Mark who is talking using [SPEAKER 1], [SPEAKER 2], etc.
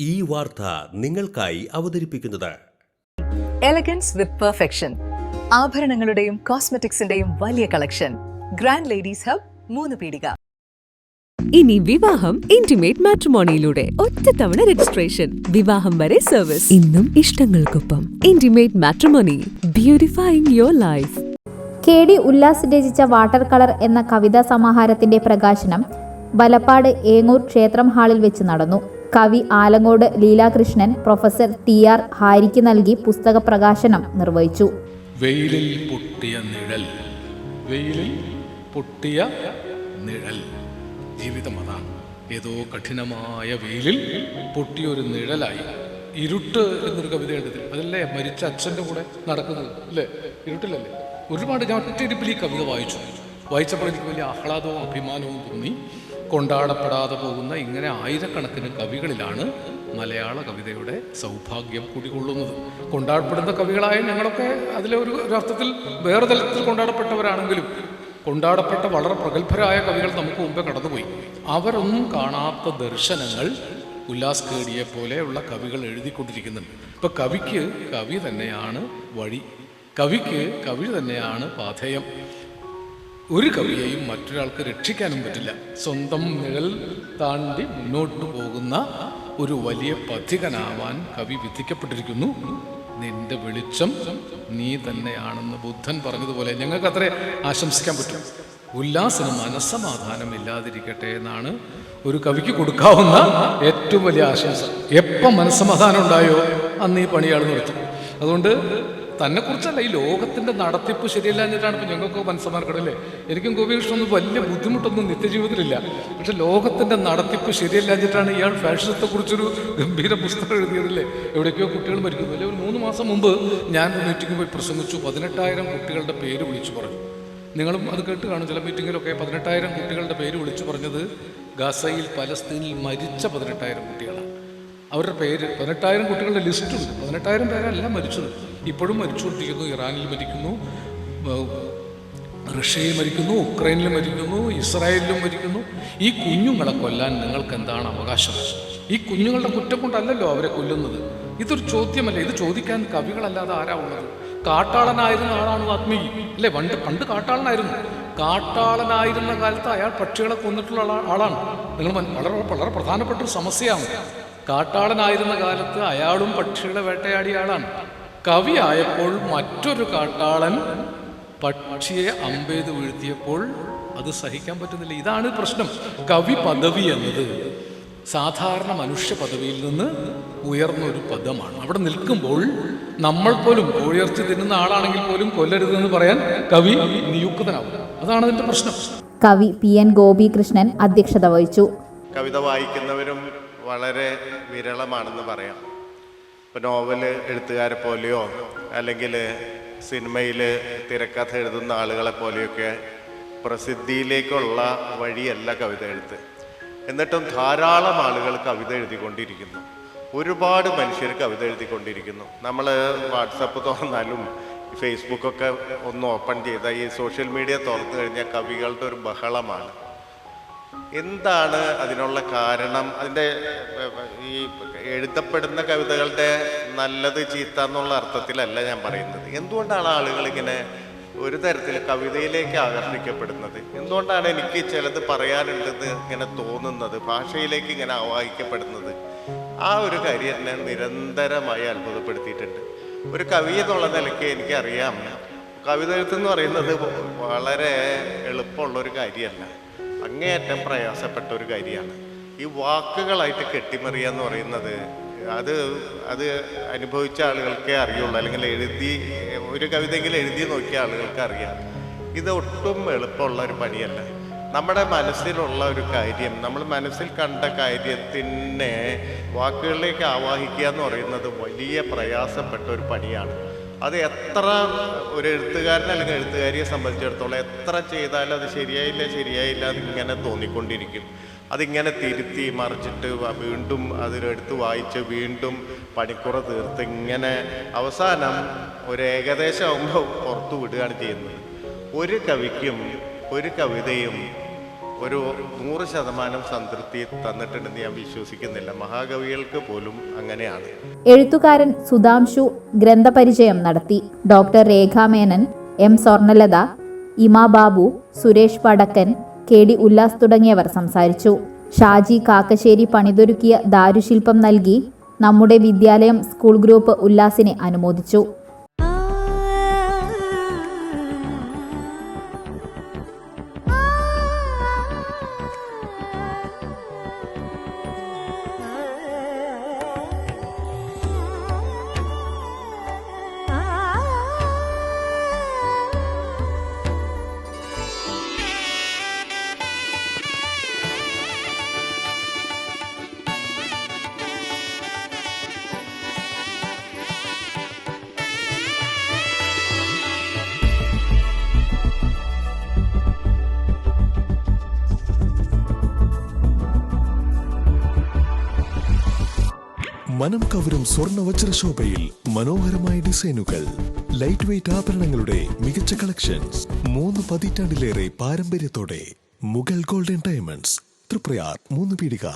[SPEAKER 1] ഈ വാർത്ത നിങ്ങൾക്കായി അവതരിപ്പിക്കുന്നത്
[SPEAKER 2] എലഗൻസ് വിത്ത് പെർഫെക്ഷൻ. ആഭരണങ്ങളുടെയും കോസ്മെറ്റിക്സിന്റെയും വലിയ കളക്ഷൻ. ഗ്രാൻഡ് ലേഡീസ് ഹബ്, 3 പീടിക.
[SPEAKER 3] ഇനി വിവാഹം ഇന്റിമേറ്റ് മാട്രിമോണിയിലൂടെ ഒറ്റത്തവണ രജിസ്ട്രേഷൻ, വിവാഹം വരെ സർവീസ്. ഇന്നും ഇഷ്ടങ്ങൾക്കൊപ്പം intimate matrimony, beautifying your life.
[SPEAKER 4] KD Ullas രചിച്ച വാട്ടർ കളർ എന്ന കവിതാ സമാഹാരത്തിന്റെ പ്രകാശനം വലപ്പാട് ഏങ്ങൂർ ക്ഷേത്രം ഹാളിൽ വെച്ച് നടന്നു. കവി ആലങ്ങോട് ലീലാകൃഷ്ണൻ പ്രൊഫസർ TR ഹാരിക്ക് നൽകി പുസ്തക പ്രകാശനം നിർവഹിച്ചു.
[SPEAKER 5] വെയിലിൽ പൊട്ടിയ നിഴൽ, വെയിലിൽ പൊട്ടിയ നിഴൽ. ജീവിതം അതാണ്. ഏതോ കഠിനമായ വെയിലിൽ പൊട്ടിയൊരു നിഴലായി. ഇരുട്ട് എന്നൊരു കവിത എടുത്തില്ല, അതല്ലേ മരിച്ച അച്ഛൻ്റെ കൂടെ നടക്കുന്നത് അല്ലേ? ഇരുട്ടിലല്ലേ? ഒരുപാട് ഞാൻ ഒറ്റയിരിപ്പിൽ ഈ കവിത വായിച്ചപ്പോൾ എനിക്ക് വലിയ ആഹ്ലാദവും അഭിമാനവും തോന്നി. കൊണ്ടാടപ്പെടാതെ പോകുന്ന ഇങ്ങനെ ആയിരക്കണക്കിന് കവികളിലാണ് മലയാള കവിതയുടെ സൗഭാഗ്യം കുടികൊള്ളുന്നത്. കൊണ്ടാടപ്പെടുന്ന കവികളായ ഞങ്ങളൊക്കെ അതിലെ ഒരു അർത്ഥത്തിൽ വേറെ തലത്തിൽ കൊണ്ടാടപ്പെട്ടവരാണെങ്കിലും കൊണ്ടാടപ്പെട്ട വളരെ പ്രഗത്ഭരായ കവികൾ നമുക്ക് മുമ്പേ കടന്നുപോയി. അവരൊന്നും കാണാത്ത ദർശനങ്ങൾ ഉല്ലാസ് കേടിയെ പോലെയുള്ള കവികൾ എഴുതിക്കൊണ്ടിരിക്കുന്നുണ്ട്. ഇപ്പം കവിക്ക് കവി തന്നെയാണ് വഴി, കവിക്ക് കവി തന്നെയാണ് പാഥേയം. ഒരു കവിയെയും മറ്റൊരാൾക്ക് രക്ഷിക്കാനും പറ്റില്ല. സ്വന്തം നിഴൽ താണ്ടി മുന്നോട്ട് പോകുന്ന ഒരു വലിയ പഥികനാവാൻ കവി വിധിക്കപ്പെട്ടിരിക്കുന്നു. നിന്റെ വെളിച്ചം നീ തന്നെയാണെന്ന് ബുദ്ധൻ പറഞ്ഞതുപോലെ ഞങ്ങൾക്ക് അത്രേ ആശംസിക്കാൻ പറ്റും. ഉല്ലാസിന് മനസ്സമാധാനം ഇല്ലാതിരിക്കട്ടെ എന്നാണ് ഒരു കവിക്ക് കൊടുക്കാവുന്ന ഏറ്റവും വലിയ ആശംസ. എപ്പം മനസ്സമാധാനം ഉണ്ടായോ അന്ന് ഈ പണിയാൾ നിർത്തും. അതുകൊണ്ട് തന്നെക്കുറിച്ചല്ല, ഈ ലോകത്തിൻ്റെ നടത്തിപ്പ് ശരിയല്ലാഞ്ഞിട്ടാണ് ഇപ്പം ഞങ്ങൾക്ക് മനസ്സമാർക്കടല്ലേ. എനിക്കും ഗോപികൃഷ്ണനൊന്നും വലിയ ബുദ്ധിമുട്ടൊന്നും നിത്യജീവിതത്തിലില്ല. പക്ഷെ ലോകത്തിൻ്റെ നടത്തിപ്പ് ശരിയല്ലാഞ്ഞിട്ടാണ് ഇയാൾ ഫാഷിസത്തെക്കുറിച്ചൊരു ഗംഭീര പുസ്തകം എഴുതിയതല്ലേ. എവിടേക്കോ കുട്ടികൾ മരിക്കുന്നു അല്ലേ. ഒരു 3 മാസം മുമ്പ് ഞാൻ മീറ്റിംഗ് പോയി പ്രസംഗിച്ചു. 18,000 കുട്ടികളുടെ പേര് വിളിച്ചു പറഞ്ഞു. നിങ്ങളും അത് കേട്ട് കാണും ചില മീറ്റിങ്ങിലൊക്കെ. 18,000 കുട്ടികളുടെ പേര് വിളിച്ചു പറഞ്ഞത് ഗസയിൽ പലസ്തീനിൽ മരിച്ച 18,000 കുട്ടികളാണ്. അവരുടെ പേര് 18,000 കുട്ടികളുടെ ലിസ്റ്റുണ്ട്. 18,000 പേരല്ല മരിച്ചത്, ഇപ്പോഴും മരിച്ചുകൊണ്ടിരിക്കുന്നു. ഇറാനിൽ മരിക്കുന്നു, റഷ്യയിൽ മരിക്കുന്നു, ഉക്രൈനിൽ മരിക്കുന്നു, ഇസ്രായേലിലും മരിക്കുന്നു. ഈ കുഞ്ഞുങ്ങളെ കൊല്ലാൻ നിങ്ങൾക്ക് എന്താണ് അവകാശം? ഈ കുഞ്ഞുങ്ങളുടെ കുറ്റം കൊണ്ടല്ലല്ലോ അവരെ കൊല്ലുന്നത്. ഇതൊരു ചോദ്യമല്ല. ഇത് ചോദിക്കാൻ കവികളല്ലാതെ ആരാ ഉള്ളത്? കാട്ടാളനായിരുന്ന ആളാണ് വാത്മീകി അല്ലേ? പണ്ട് കാട്ടാളനായിരുന്നു. കാട്ടാളനായിരുന്ന കാലത്ത് അയാൾ പക്ഷികളെ കൊന്നിട്ടുള്ള ആളാണ്. നിങ്ങൾ വളരെ പ്രധാനപ്പെട്ട ഒരു സമസ്യയാണ്. കാട്ടാളനായിരുന്ന കാലത്ത് അയാളും പക്ഷികളെ വേട്ടയാടിയ ആളാണ്. കവിയായപ്പോൾ മറ്റൊരു കാട്ടാളൻ പക്ഷിയെ അമ്പെയ്ത് വീഴ്ത്തിയപ്പോൾ അത് സഹിക്കാൻ പറ്റുന്നില്ല. ഇതാണ് പ്രശ്നം. കവി പദവി എന്നത് സാധാരണ മനുഷ്യ പദവിയിൽ നിന്ന് ഉയർന്നൊരു പദമാണ്. അവിടെ നിൽക്കുമ്പോൾ നമ്മൾ പോലും കോഴിയിറച്ചി തിന്നുന്ന ആളാണെങ്കിൽ പോലും കൊല്ലരുതെന്ന് പറയാൻ കവി നിയുക്തനാവും. അതാണ് അതിൻ്റെ പ്രശ്നം.
[SPEAKER 4] കവി PN ഗോപികൃഷ്ണൻ അധ്യക്ഷത വഹിച്ചു.
[SPEAKER 6] കവിത വായിക്കുന്നവരും വളരെ വിരളമാണെന്ന് പറയാം. ഇപ്പോൾ നോവൽ എഴുത്തുകാരെ പോലെയോ അല്ലെങ്കിൽ സിനിമയിൽ തിരക്കഥ എഴുതുന്ന ആളുകളെ പോലെയൊക്കെ പ്രസിദ്ധിയിലേക്കുള്ള വഴിയല്ല കവിത എഴുത്ത്. എന്നിട്ടും ധാരാളം ആളുകൾ കവിത എഴുതിക്കൊണ്ടിരിക്കുന്നു. ഒരുപാട് മനുഷ്യർ കവിത എഴുതിക്കൊണ്ടിരിക്കുന്നു. നമ്മൾ വാട്സപ്പ് തുറന്നാലും ഫേസ്ബുക്കൊക്കെ ഒന്ന് ഓപ്പൺ ചെയ്താൽ ഈ സോഷ്യൽ മീഡിയ തുറന്നു കഴിഞ്ഞാൽ കവികളുടെ ഒരു ബഹളമാണ്. എന്താണ് അതിനുള്ള കാരണം? അതിൻ്റെ ഈ എഴുതപ്പെടുന്ന കവിതകളുടെ നല്ലത് ചീത്ത എന്നുള്ള അർത്ഥത്തിലല്ല ഞാൻ പറയുന്നത്. എന്തുകൊണ്ടാണ് ആളുകൾ ഇങ്ങനെ ഒരു തരത്തിൽ കവിതയിലേക്ക് ആകർഷിക്കപ്പെടുന്നത്? എന്തുകൊണ്ടാണ് എനിക്ക് ചിലത് പറയാനുണ്ടെന്ന് ഇങ്ങനെ തോന്നുന്നത്, ഭാഷയിലേക്ക് ഇങ്ങനെ ആവാഹിക്കപ്പെടുന്നത്? ആ ഒരു കാര്യം എന്നെ നിരന്തരമായി അത്ഭുതപ്പെടുത്തിയിട്ടുണ്ട്. ഒരു കവി എന്നുള്ള നിലയ്ക്ക് എനിക്കറിയാം, കവിത എഴുത്തെന്ന് പറയുന്നത് വളരെ എളുപ്പമുള്ളൊരു കാര്യമല്ല, അങ്ങേയറ്റം പ്രയാസപ്പെട്ട ഒരു കാര്യമാണ്. ഈ വാക്കുകളായിട്ട് കെട്ടിമറിയുക എന്ന് പറയുന്നത് അത് അനുഭവിച്ച ആളുകൾക്കേ അറിയുള്ളൂ, അല്ലെങ്കിൽ ഒരു കവിതയെങ്കിലും എഴുതി നോക്കിയ ആളുകൾക്ക് അറിയാം. ഇത് ഒട്ടും എളുപ്പമുള്ള ഒരു പണിയല്ല. നമ്മുടെ മനസ്സിലുള്ള ഒരു കാര്യം, നമ്മൾ മനസ്സിൽ കണ്ട കാര്യത്തിനെ വാക്കുകളിലേക്ക് ആവാഹിക്കുക എന്ന് പറയുന്നത് വലിയ പ്രയാസപ്പെട്ട ഒരു പണിയാണ്. അത് എത്ര ഒരു എഴുത്തുകാരനെ അല്ലെങ്കിൽ എഴുത്തുകാരിയെ സംബന്ധിച്ചിടത്തോളം എത്ര ചെയ്താലും അത് ശരിയായില്ല എന്നിങ്ങനെ തോന്നിക്കൊണ്ടിരിക്കും. അതിങ്ങനെ തിരുത്തി മറിച്ചിട്ട് വീണ്ടും അതിലെടുത്ത് വായിച്ച് വീണ്ടും പണിക്കുറ തീർത്ത് ഇങ്ങനെ അവസാനം ഒരു ഏകദേശം ആകുമ്പോൾ പുറത്തു വിടുകയാണ് ചെയ്യുന്നത്. ഒരു കവിക്കും ഒരു കവിതയും ഒരു 100% സംതൃപ്തി തന്നിട്ടുണ്ടെന്ന് ഞാൻ വിശ്വസിക്കുന്നില്ല. മഹാകവികൾക്ക് പോലും അങ്ങനെയാണ്.
[SPEAKER 4] എഴുത്തുകാരൻ സുധാംശു ഗ്രന്ഥപരിചയം നടത്തി. ഡോക്ടർ രേഖാമേനൻ, എം സ്വർണലത, ഇമാ ബാബു, സുരേഷ് വടക്കൻ, KD ഉല്ലാസ് തുടങ്ങിയവർ സംസാരിച്ചു. ഷാജി കാക്കശ്ശേരി പണിതൊരുക്കിയ ദാരുശില്പം നൽകി നമ്മുടെ വിദ്യാലയം സ്കൂൾ ഗ്രൂപ്പ് ഉല്ലാസിനെ അനുമോദിച്ചു.
[SPEAKER 7] മനം കവരും സ്വർണ്ണ വജ്രശോഭയിൽ മനോഹരമായ ഡിസൈനുകൾ, ലൈറ്റ് വെയ്റ്റ് ആഭരണങ്ങളുടെ മികച്ച കളക്ഷൻസ്, 3 പതിറ്റാണ്ടിലേറെ പാരമ്പര്യത്തോടെ മുഗൾ ഗോൾഡൻ ഡയമണ്ട്സ്, തൃപ്രയാർ 3 പീടിക.